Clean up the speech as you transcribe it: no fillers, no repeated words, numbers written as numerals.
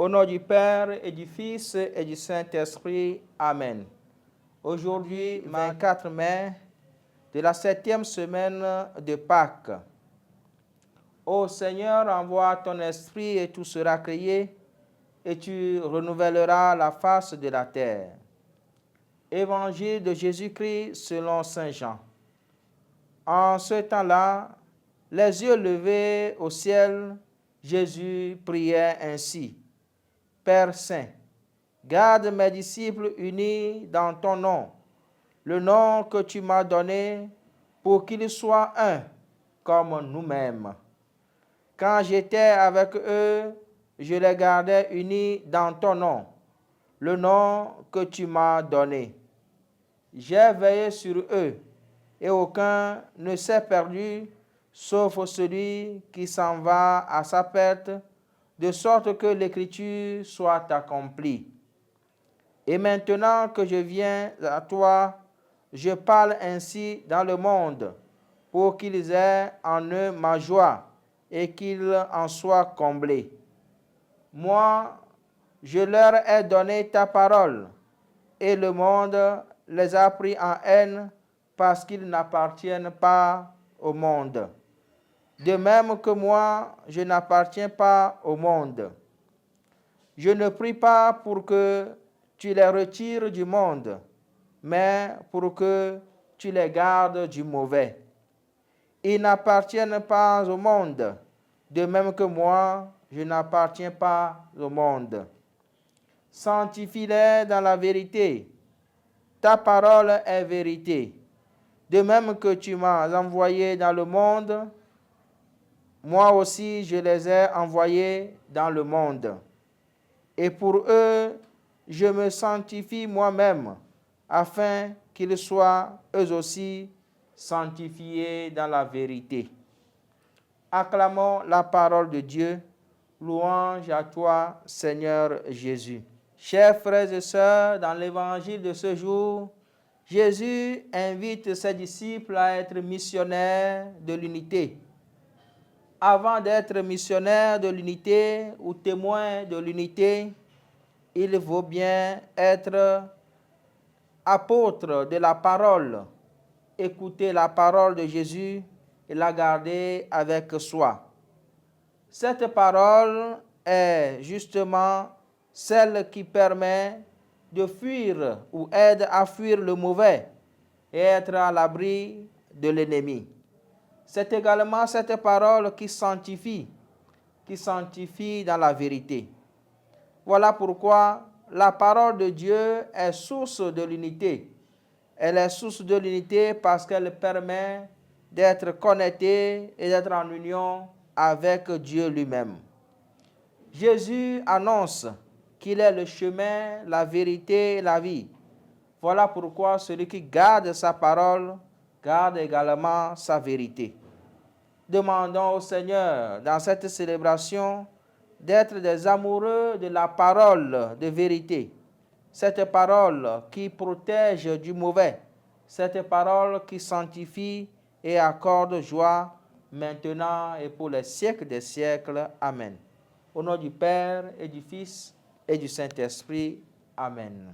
Au nom du Père et du Fils et du Saint-Esprit. Amen. Aujourd'hui, 24 mai, de la 7e semaine de Pâques. Ô Seigneur, envoie ton esprit et tout sera créé, et tu renouvelleras la face de la terre. Évangile de Jésus-Christ selon saint Jean. En ce temps-là, les yeux levés au ciel, Jésus priait ainsi. Père Saint, garde mes disciples unis dans ton nom, le nom que tu m'as donné, pour qu'ils soient un, comme nous-mêmes. Quand j'étais avec eux, je les gardais unis dans ton nom, le nom que tu m'as donné. J'ai veillé sur eux, et aucun ne s'est perdu, sauf celui qui s'en va à sa perte, de sorte que l'écriture soit accomplie. Et maintenant que je viens à toi, je parle ainsi dans le monde, pour qu'ils aient en eux ma joie et qu'ils en soient comblés. Moi, je leur ai donné ta parole, et le monde les a pris en haine parce qu'ils n'appartiennent pas au monde. De même que moi, je n'appartiens pas au monde. Je ne prie pas pour que tu les retires du monde, mais pour que tu les gardes du mauvais. Ils n'appartiennent pas au monde, de même que moi, je n'appartiens pas au monde. Sanctifie-les dans la vérité. Ta parole est vérité. De même que tu m'as envoyé dans le monde, moi aussi je les ai envoyés dans le monde. Et pour eux, je me sanctifie moi-même, afin qu'ils soient eux aussi sanctifiés dans la vérité. Acclamons la parole de Dieu. Louange à toi, Seigneur Jésus. Chers frères et sœurs, dans l'évangile de ce jour, Jésus invite ses disciples à être missionnaires de l'unité. Avant d'être missionnaire de l'unité ou témoin de l'unité, il vaut bien être apôtre de la parole, écouter la parole de Jésus et la garder avec soi. Cette parole est justement celle qui permet de fuir ou aide à fuir le mauvais et être à l'abri de l'ennemi. C'est également cette parole qui sanctifie dans la vérité. Voilà pourquoi la parole de Dieu est source de l'unité. Elle est source de l'unité parce qu'elle permet d'être connecté et d'être en union avec Dieu lui-même. Jésus annonce qu'il est le chemin, la vérité et la vie. Voilà pourquoi celui qui garde sa parole garde également sa vérité. Demandons au Seigneur, dans cette célébration, d'être des amoureux de la parole de vérité. Cette parole qui protège du mauvais. Cette parole qui sanctifie et accorde joie maintenant et pour les siècles des siècles. Amen. Au nom du Père et du Fils et du Saint-Esprit. Amen.